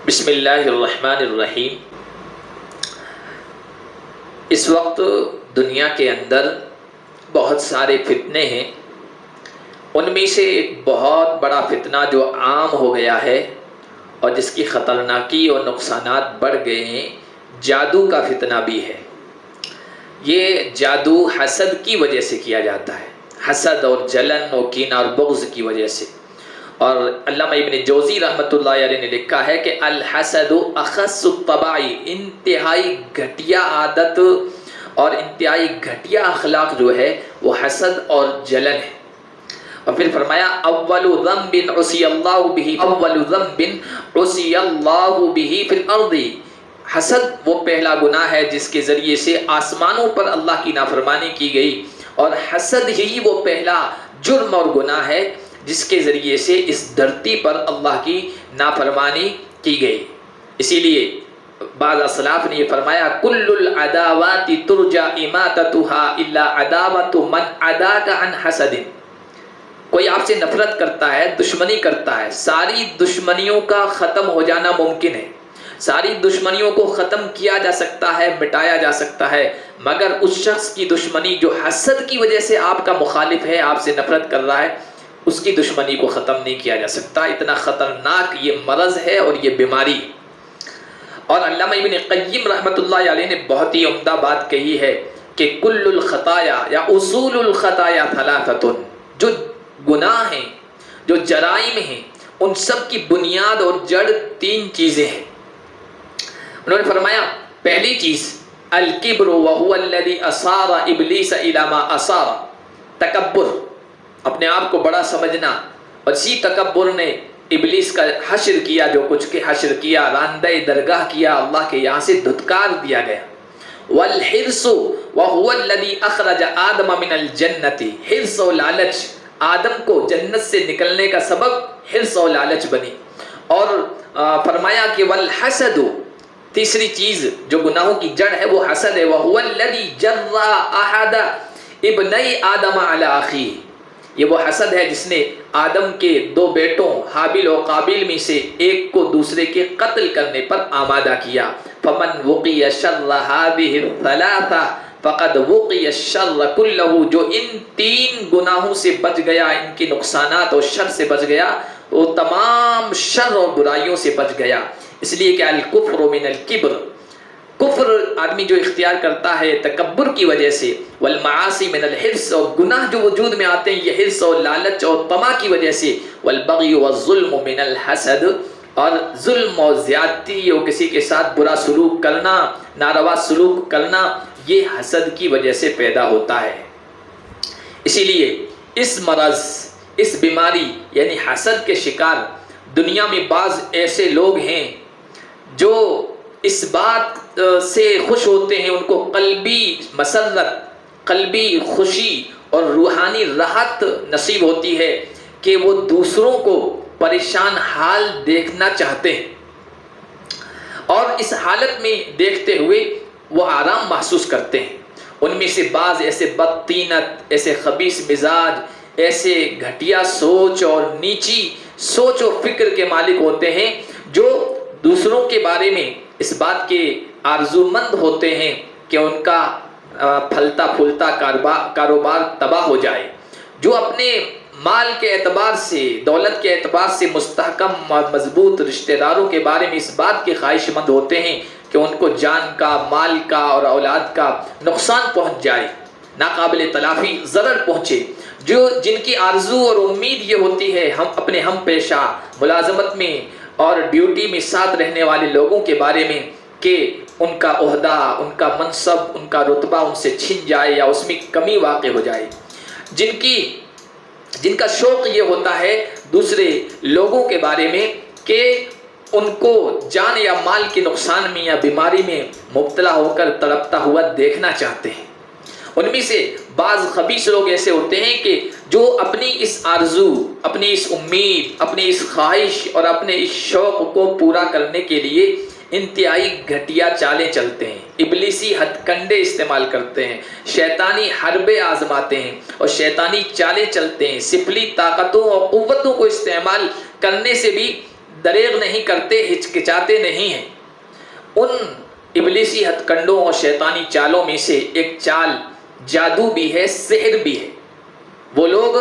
بسم اللہ الرحمن الرحیم۔ اس وقت دنیا کے اندر بہت سارے فتنے ہیں، ان میں سے ایک بہت بڑا فتنہ جو عام ہو گیا ہے اور جس کی خطرناکی اور نقصانات بڑھ گئے ہیں، جادو کا فتنہ بھی ہے۔ یہ جادو حسد کی وجہ سے کیا جاتا ہے، حسد اور جلن اور کینہ اور بغض کی وجہ سے۔ اور علامہ ابن جوزی رحمۃ اللہ علیہ نے لکھا ہے کہ الحسد اخس الطباع، انتہائی گھٹیا عادت اور انتہائی گھٹیا اخلاق جو ہے وہ حسد اور جلن ہے۔ اور پھر فرمایا اول ذنب عصی اللہ بہ، اول ذنب عصی اللہ بہ فی الارض، حسد وہ پہلا گناہ ہے جس کے ذریعے سے آسمانوں پر اللہ کی نافرمانی کی گئی، اور حسد ہی وہ پہلا جرم اور گناہ ہے جس کے ذریعے سے اس دھرتی پر اللہ کی نافرمانی کی گئی۔ اسی لیے بعض اسلاف نے یہ فرمایا کل العداوات ترجى اماتتها الا عداوت من عداك عن حسد، کوئی آپ سے نفرت کرتا ہے، دشمنی کرتا ہے، ساری دشمنیوں کا ختم ہو جانا ممکن ہے، ساری دشمنیوں کو ختم کیا جا سکتا ہے، مٹایا جا سکتا ہے، مگر اس شخص کی دشمنی جو حسد کی وجہ سے آپ کا مخالف ہے، آپ سے نفرت کر رہا ہے، اس کی دشمنی کو ختم نہیں کیا جا سکتا۔ اتنا خطرناک یہ مرض ہے اور یہ بیماری۔ اور علامہ ابن قیم رحمۃ اللہ علیہ نے بہت ہی عمدہ بات کہی ہے کہ کل الخطایا یا اصول الخطایا ثلاثۃ، جو گناہ ہیں، جو جرائم ہیں، ان سب کی بنیاد اور جڑ تین چیزیں ہیں۔ انہوں نے فرمایا پہلی چیز الکبر وهو الذی اصار ابلیس الی ما اصار، تکبر، اپنے آپ کو بڑا سمجھنا، اور اسی تکبر نے ابلیس کا حشر کیا، جو کچھ کے حشر کیا، راندہ درگاہ کیا، اللہ کے یہاں سے دھتکار دیا گیا۔ والحرص وهو الذی اخرج آدم من الجنۃ، حرص و لالچ، آدم کو جنت سے نکلنے کا سبب حرص و لالچ بنی۔ اور فرمایا کہ والحسد، تیسری چیز جو گناہوں کی جڑ ہے وہ حسد ہے، وهو الذی جرى احد ابنی آدم علی اخیہ، یہ وہ حسد ہے جس نے آدم کے دو بیٹوں حابیل و قابیل میں سے ایک کو دوسرے کے قتل کرنے پر آمادہ کیا۔ فمن وقی شر هذه الثلاثہ فقد وقی الشر کلہ، جو ان تین گناہوں سے بچ گیا، ان کے نقصانات اور شر سے بچ گیا، وہ تمام شر اور برائیوں سے بچ گیا۔ اس لیے کہ الکفر من الکبر، کفر آدمی جو اختیار کرتا ہے تکبر کی وجہ سے، والمعاصی من الحرص، اور گناہ جو وجود میں آتے ہیں یہ حرص اور لالچ اور طمع کی وجہ سے، والبغی والظلم من الحسد، اور ظلم اور زیادتی اور کسی کے ساتھ برا سلوک کرنا، ناروا سلوک کرنا، یہ حسد کی وجہ سے پیدا ہوتا ہے۔ اسی لیے اس مرض، اس بیماری یعنی حسد کے شکار دنیا میں بعض ایسے لوگ ہیں جو اس بات سے خوش ہوتے ہیں، ان کو قلبی مسرت، قلبی خوشی اور روحانی راحت نصیب ہوتی ہے کہ وہ دوسروں کو پریشان حال دیکھنا چاہتے ہیں، اور اس حالت میں دیکھتے ہوئے وہ آرام محسوس کرتے ہیں۔ ان میں سے بعض ایسے بدطینت، ایسے خبیث مزاج، ایسے گھٹیا سوچ اور نیچی سوچ و فکر کے مالک ہوتے ہیں جو دوسروں کے بارے میں اس بات کے آرزومند ہوتے ہیں کہ ان کا پھلتا پھولتا کاروبار تباہ ہو جائے، جو اپنے مال کے اعتبار سے، دولت کے اعتبار سے مستحکم اور مضبوط رشتہ داروں کے بارے میں اس بات کے خواہش مند ہوتے ہیں کہ ان کو جان کا، مال کا اور اولاد کا نقصان پہنچ جائے، ناقابل تلافی ضرر پہنچے، جن کی آرزو اور امید یہ ہوتی ہے ہم اپنے ہم پیشہ ملازمت میں اور ڈیوٹی میں ساتھ رہنے والے لوگوں کے بارے میں کہ ان کا عہدہ، ان کا منصب، ان کا رتبہ ان سے چھن جائے یا اس میں کمی واقع ہو جائے، جن کا شوق یہ ہوتا ہے دوسرے لوگوں کے بارے میں کہ ان کو جان یا مال کے نقصان میں یا بیماری میں مبتلا ہو کر تڑپتا ہوا دیکھنا چاہتے ہیں۔ ان میں سے بعض خبیث لوگ ایسے ہوتے ہیں کہ جو اپنی اس آرزو، اپنی اس امید، اپنی اس خواہش اور اپنے اس شوق کو پورا کرنے کے لیے انتہائی گھٹیا چالیں چلتے ہیں، ابلیسی ہتھ کنڈے استعمال کرتے ہیں، شیطانی حربے آزماتے ہیں اور شیطانی چالیں چلتے ہیں، سفلی طاقتوں اور قوتوں کو استعمال کرنے سے بھی دریغ نہیں کرتے، ہچکچاتے نہیں ہیں۔ ان ابلیسی ہتھ کنڈوں اور شیطانی چالوں میں سے ایک چال جادو بھی ہے، سحر بھی ہے۔ وہ لوگ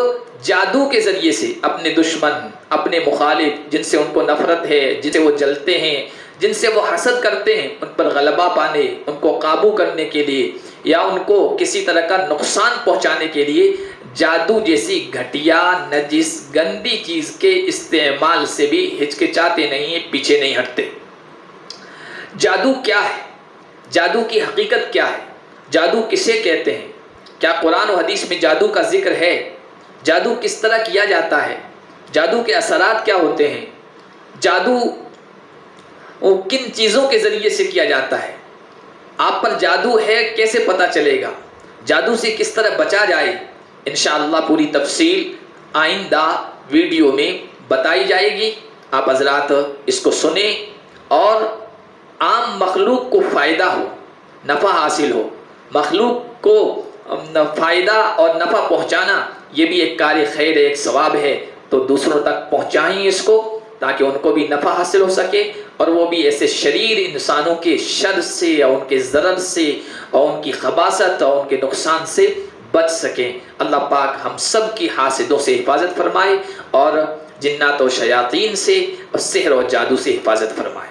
جادو کے ذریعے سے اپنے دشمن، اپنے مخالف، جن سے ان کو نفرت ہے، جن سے وہ جلتے ہیں، جن سے وہ حسد کرتے ہیں، ان پر غلبہ پانے، ان کو قابو کرنے کے لیے یا ان کو کسی طرح کا نقصان پہنچانے کے لیے جادو جیسی گھٹیا، نجس، گندی چیز کے استعمال سے بھی ہچکچاتے نہیں ہیں، پیچھے نہیں ہٹتے۔ جادو کیا ہے؟ جادو کی حقیقت کیا ہے؟ جادو کسے کہتے ہیں؟ کیا قرآن و حدیث میں جادو کا ذکر ہے؟ جادو کس طرح کیا جاتا ہے؟ جادو کے اثرات کیا ہوتے ہیں؟ جادو کن چیزوں کے ذریعے سے کیا جاتا ہے؟ آپ پر جادو ہے کیسے پتہ چلے گا؟ جادو سے کس طرح بچا جائے؟ انشاءاللہ پوری تفصیل آئندہ ویڈیو میں بتائی جائے گی۔ آپ حضرات اس کو سنیں اور عام مخلوق کو فائدہ ہو، نفع حاصل ہو۔ مخلوق کو فائدہ اور نفع پہنچانا یہ بھی ایک کار خیر ہے، ایک ثواب ہے، تو دوسروں تک پہنچائیں اس کو تاکہ ان کو بھی نفع حاصل ہو سکے اور وہ بھی ایسے شریر انسانوں کے شر سے اور ان کے ضرر سے اور ان کی خباثت اور ان کے نقصان سے بچ سکیں۔ اللہ پاک ہم سب کی حاسدوں سے حفاظت فرمائے اور جنات و شیاطین سے اور سحر و جادو سے حفاظت فرمائے۔